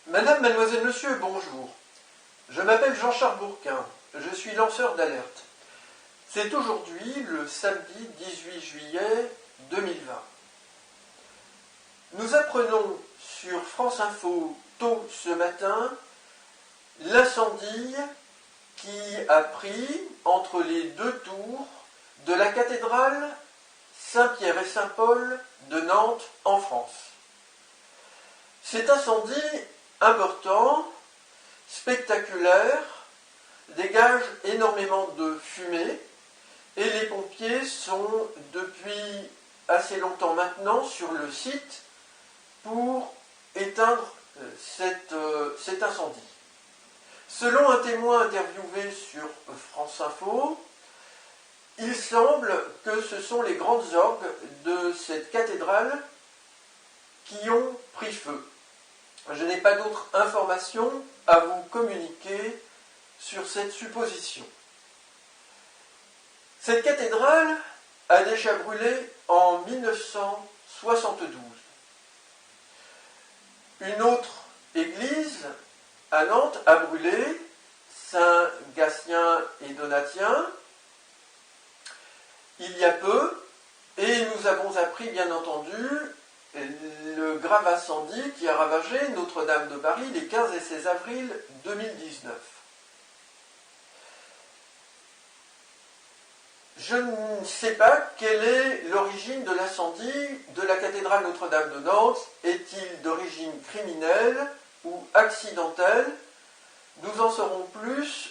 Madame, mademoiselle, monsieur, bonjour. Je m'appelle Jean-Charles Bourquin, je suis lanceur d'alerte. C'est aujourd'hui le samedi 18 juillet 2020. Nous apprenons sur France Info tôt ce matin l'incendie qui a pris entre les deux tours de la cathédrale Saint-Pierre et Saint-Paul de Nantes en France. Cet incendie important, spectaculaire, dégage énormément de fumée et les pompiers sont depuis assez longtemps maintenant sur le site pour éteindre cet incendie. Selon un témoin interviewé sur France Info, il semble que ce sont les grandes orgues de cette cathédrale qui ont pris feu. Je n'ai pas d'autres informations à vous communiquer sur cette supposition. Cette cathédrale a déjà brûlé en 1972. Une autre église à Nantes a brûlé, Saint-Gatien et Donatien, il y a peu, et nous avons appris bien entendu le grave incendie qui a ravagé Notre-Dame de Paris les 15 et 16 avril 2019. Je ne sais pas quelle est l'origine de l'incendie de la cathédrale Notre-Dame de Nantes. Est-il d'origine criminelle ou accidentelle? Nous en saurons plus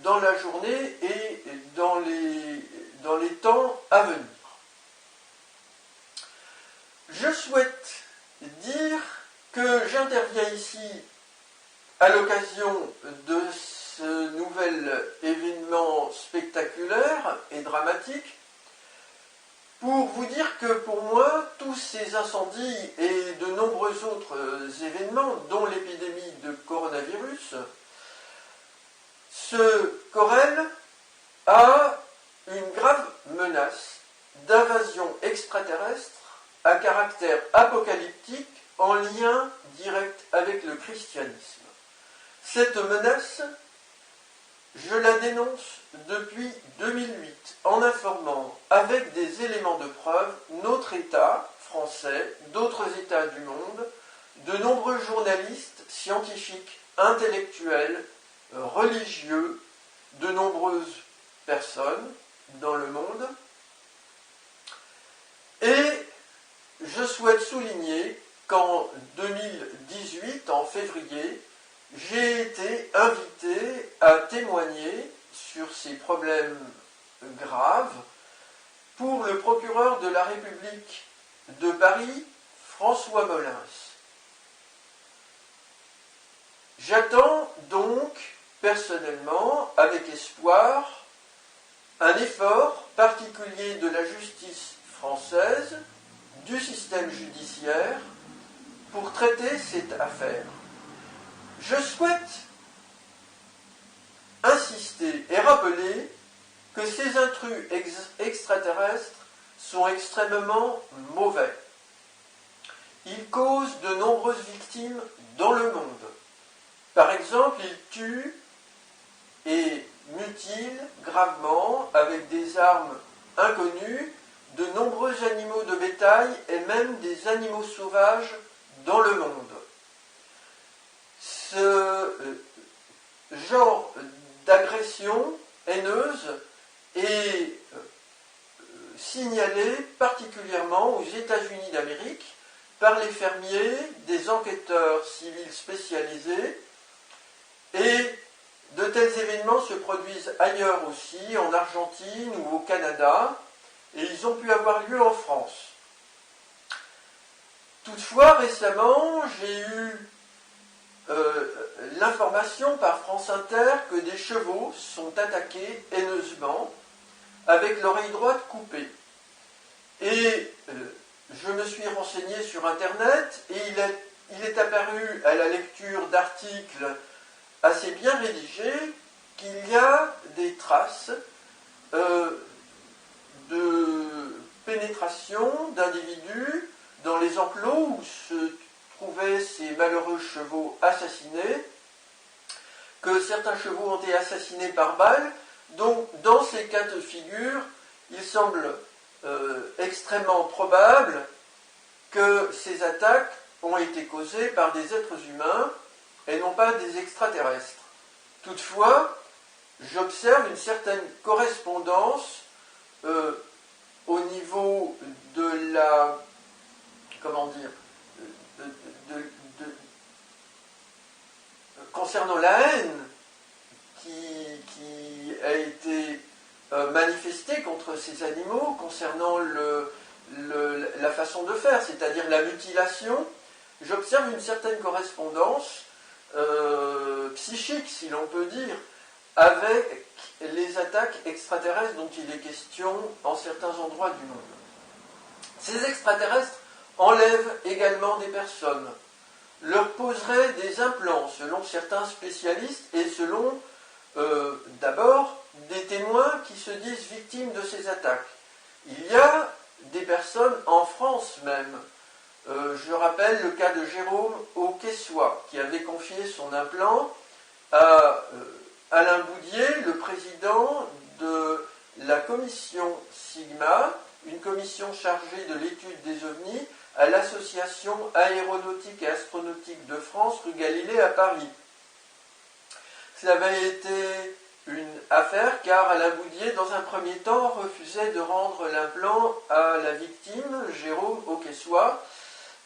dans la journée et dans les temps à venir. Je souhaite dire que j'interviens ici à l'occasion de ce nouvel événement spectaculaire et dramatique pour vous dire que pour moi, tous ces incendies et de nombreux autres événements, dont l'épidémie de coronavirus, se corrèlent à une grave menace d'invasion extraterrestre à caractère apocalyptique en lien direct avec le christianisme. Cette menace, je la dénonce depuis 2008 en informant avec des éléments de preuve notre État français, d'autres États du monde, de nombreux journalistes, scientifiques, intellectuels, religieux, de nombreuses personnes dans le monde. Et je souhaite souligner qu'en 2018, en février, j'ai été invité à témoigner sur ces problèmes graves pour le procureur de la République de Paris, François Molins. J'attends donc, personnellement, avec espoir, un effort particulier de la justice française, du système judiciaire, pour traiter cette affaire. Je souhaite insister et rappeler que ces intrus extraterrestres sont extrêmement mauvais. Ils causent de nombreuses victimes dans le monde. Par exemple, ils tuent et mutilent gravement, avec des armes inconnues, de nombreux animaux de bétail et même des animaux sauvages dans le monde. Ce genre d'agression haineuse est signalé particulièrement aux États-Unis d'Amérique par les fermiers, des enquêteurs civils spécialisés, et de tels événements se produisent ailleurs aussi, en Argentine ou au Canada, et ils ont pu avoir lieu en France. Toutefois, récemment, j'ai eu l'information par France Inter que des chevaux sont attaqués haineusement avec l'oreille droite coupée. Et je me suis renseigné sur Internet et il est apparu à la lecture d'articles assez bien rédigés qu'il y a des traces de pénétration d'individus dans les enclos où se trouvaient ces malheureux chevaux assassinés, que certains chevaux ont été assassinés par balle. Donc, dans ces cas de figure, il semble extrêmement probable que ces attaques ont été causées par des êtres humains et non pas des extraterrestres. Toutefois, j'observe une certaine correspondance au niveau de la, comment dire, concernant la haine qui a été manifestée contre ces animaux, concernant la façon de faire, c'est-à-dire la mutilation. J'observe une certaine correspondance psychique, si l'on peut dire, avec les attaques extraterrestres dont il est question en certains endroits du monde. Ces extraterrestres enlèvent également des personnes, leur poseraient des implants selon certains spécialistes et selon d'abord des témoins qui se disent victimes de ces attaques. Il y a des personnes en France même. Je rappelle le cas de Jérôme Auquessois qui avait confié son implant à Alain Boudier, le président de la commission Sigma, une commission chargée de l'étude des ovnis à l'association aéronautique et astronautique de France, rue Galilée à Paris. Cela avait été une affaire car Alain Boudier, dans un premier temps, refusait de rendre l'implant à la victime, Jérôme Auquessois,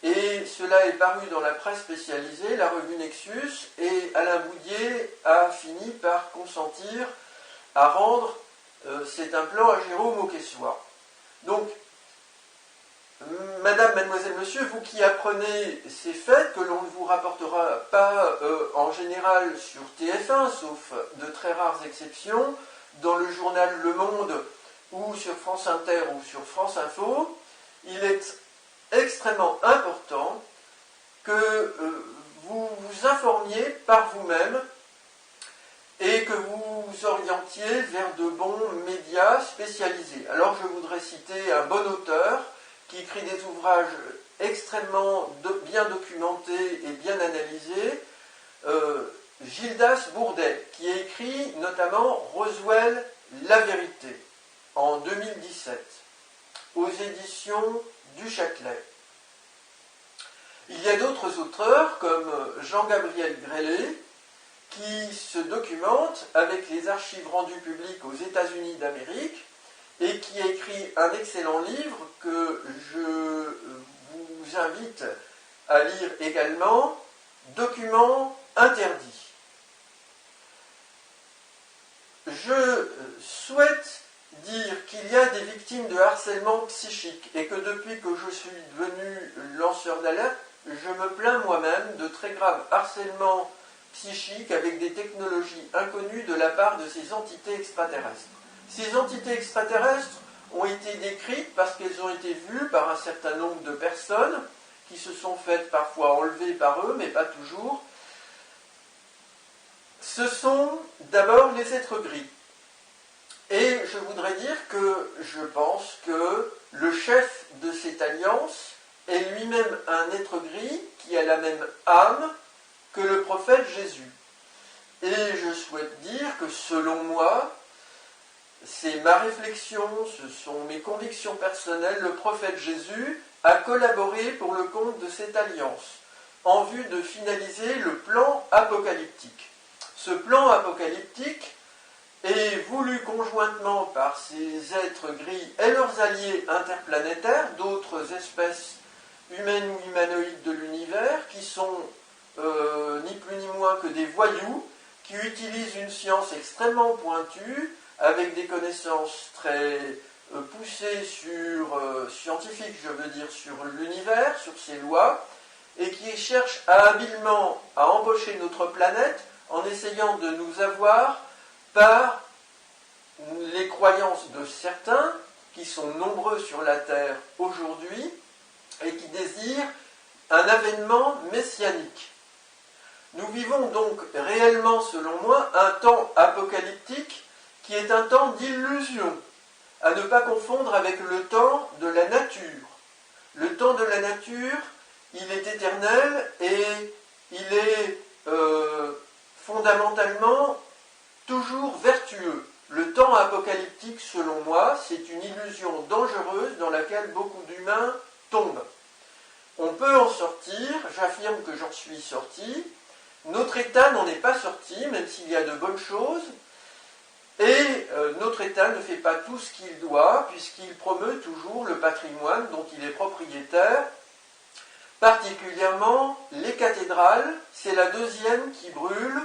et cela est paru dans la presse spécialisée, la revue Nexus, et Alain Boudier a fini par consentir à rendre cet implant à Jérôme Auquessois. Donc, Madame, Mademoiselle, Monsieur, vous qui apprenez ces faits que l'on ne vous rapportera pas en général sur TF1, sauf de très rares exceptions, dans le journal Le Monde ou sur France Inter ou sur France Info, il est extrêmement important que vous vous informiez par vous-même et que vous vous orientiez vers de bons médias spécialisés. Alors je voudrais citer un bon auteur qui écrit des ouvrages extrêmement bien documentés et bien analysés, Gildas Bourdet, qui a écrit notamment Roswell, la vérité, en 2017, aux éditions du Châtelet. Il y a d'autres auteurs, comme Jean-Gabriel Grellet, qui se documentent avec les archives rendues publiques aux États-Unis d'Amérique, et qui a écrit un excellent livre que je vous invite à lire également, Documents interdits. Je souhaite dire qu'il y a des victimes de harcèlement psychique et que depuis que je suis devenu lanceur d'alerte, je me plains moi-même de très graves harcèlements psychiques avec des technologies inconnues de la part de ces entités extraterrestres. Ces entités extraterrestres ont été décrites parce qu'elles ont été vues par un certain nombre de personnes qui se sont faites parfois enlever par eux, mais pas toujours. Ce sont d'abord les êtres gris. Et je voudrais dire que je pense que le chef de cette alliance est lui-même un être gris qui a la même âme que le prophète Jésus. Et je souhaite dire que selon moi, c'est ma réflexion, ce sont mes convictions personnelles, le prophète Jésus a collaboré pour le compte de cette alliance, en vue de finaliser le plan apocalyptique. Ce plan apocalyptique est voulu conjointement par ces êtres gris et leurs alliés interplanétaires, d'autres espèces humaines ou humanoïdes de l'univers, qui sont ni plus ni moins que des voyous, qui utilisent une science extrêmement pointue, avec des connaissances très poussées scientifiques, je veux dire, sur l'univers, sur ses lois, et qui cherchent habilement à embaucher notre planète en essayant de nous avoir par les croyances de certains, qui sont nombreux sur la Terre aujourd'hui, et qui désirent un avènement messianique. Nous vivons donc réellement, selon moi, un temps apocalyptique qui est un temps d'illusion, à ne pas confondre avec le temps de la nature. Le temps de la nature il est éternel et il est fondamentalement toujours vertueux. Le temps apocalyptique, selon moi, c'est une illusion dangereuse dans laquelle beaucoup d'humains tombent. On peut en sortir, j'affirme que j'en suis sorti. Notre État n'en est pas sorti, même s'il y a de bonnes choses. Et notre État ne fait pas tout ce qu'il doit, puisqu'il promeut toujours le patrimoine dont il est propriétaire. Particulièrement les cathédrales, c'est la deuxième qui brûle.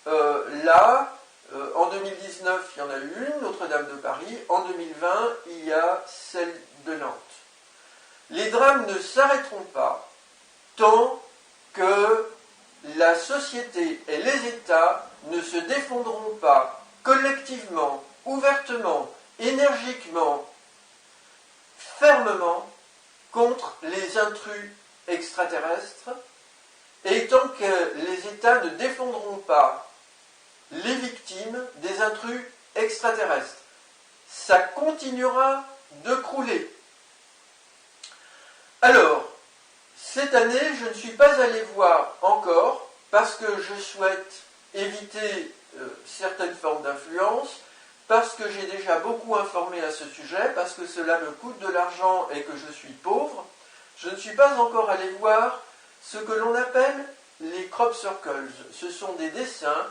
En 2019, il y en a eu une, Notre-Dame de Paris. En 2020, il y a celle de Nantes. Les drames ne s'arrêteront pas tant que la société et les États ne se défendront pas collectivement, ouvertement, énergiquement, fermement contre les intrus extraterrestres, et tant que les États ne défendront pas les victimes des intrus extraterrestres, ça continuera de crouler. Alors, cette année, je ne suis pas allé voir encore, parce que je souhaite éviter certaines formes d'influence, parce que j'ai déjà beaucoup informé à ce sujet, parce que cela me coûte de l'argent et que je suis pauvre, je ne suis pas encore allé voir ce que l'on appelle les crop circles. Ce sont des dessins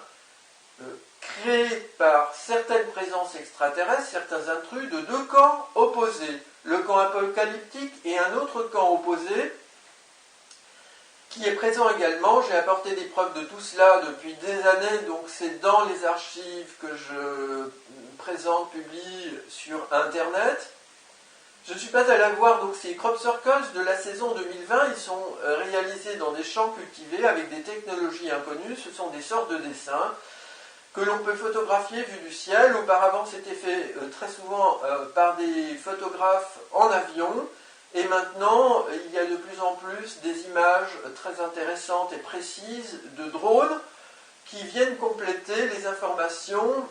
créés par certaines présences extraterrestres, certains intrus, de deux camps opposés. Le camp apocalyptique et un autre camp opposé, qui est présent également. J'ai apporté des preuves de tout cela depuis des années, donc c'est dans les archives que je présente, publie sur Internet. Je ne suis pas allé voir donc ces crop circles de la saison 2020, ils sont réalisés dans des champs cultivés avec des technologies inconnues. Ce sont des sortes de dessins que l'on peut photographier vu du ciel. Auparavant, c'était fait très souvent par des photographes en avion. Et maintenant, il y a de plus en plus des images très intéressantes et précises de drones qui viennent compléter les informations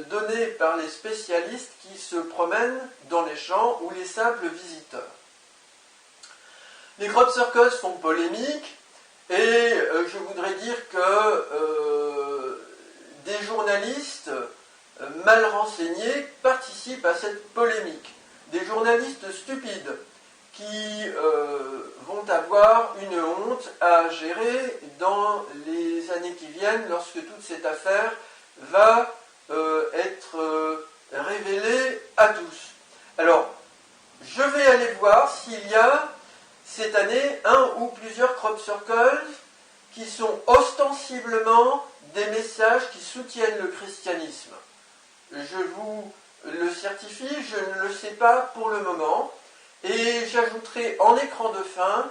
données par les spécialistes qui se promènent dans les champs ou les simples visiteurs. Les crop circles font polémique et je voudrais dire que des journalistes mal renseignés participent à cette polémique. Des journalistes stupides qui vont avoir une honte à gérer dans les années qui viennent lorsque toute cette affaire va être révélée à tous. Alors, je vais aller voir s'il y a cette année un ou plusieurs crop circles qui sont ostensiblement des messages qui soutiennent le christianisme. Je vous le certifie, je ne le sais pas pour le moment. Et j'ajouterai en écran de fin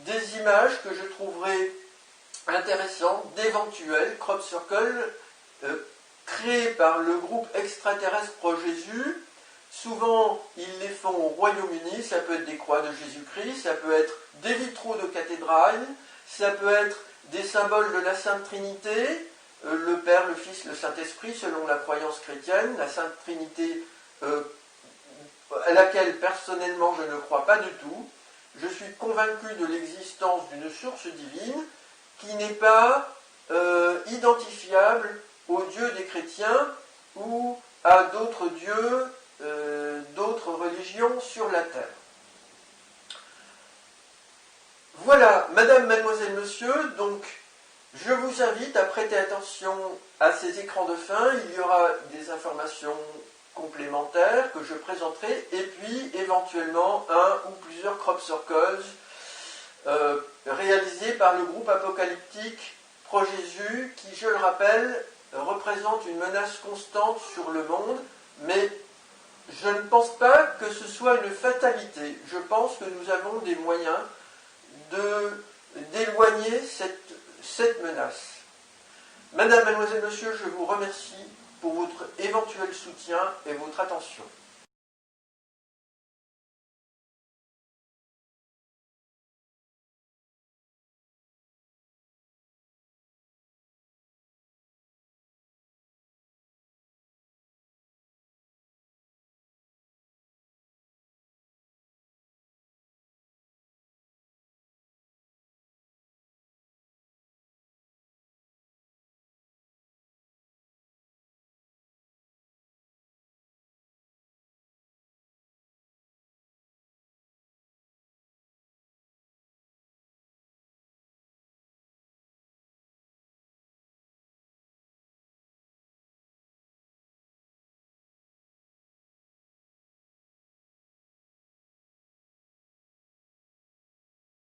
des images que je trouverai intéressantes d'éventuels crop circles créés par le groupe extraterrestre Pro-Jésus. Souvent, ils les font au Royaume-Uni, ça peut être des croix de Jésus-Christ, ça peut être des vitraux de cathédrales, ça peut être des symboles de la Sainte Trinité, le Père, le Fils, le Saint-Esprit, selon la croyance chrétienne, la Sainte Trinité à laquelle personnellement je ne crois pas du tout. Je suis convaincu de l'existence d'une source divine qui n'est pas identifiable au Dieu des chrétiens ou à d'autres dieux, d'autres religions sur la terre. Voilà, madame, mademoiselle, monsieur, donc je vous invite à prêter attention à ces écrans de fin. Il y aura des informations complémentaires que je présenterai, et puis éventuellement un ou plusieurs crop circles réalisés par le groupe apocalyptique Pro-Jésus, qui, je le rappelle, représente une menace constante sur le monde, mais je ne pense pas que ce soit une fatalité. Je pense que nous avons des moyens d'éloigner cette menace. Madame, mademoiselle, monsieur, je vous remercie pour votre éventuel soutien et votre attention.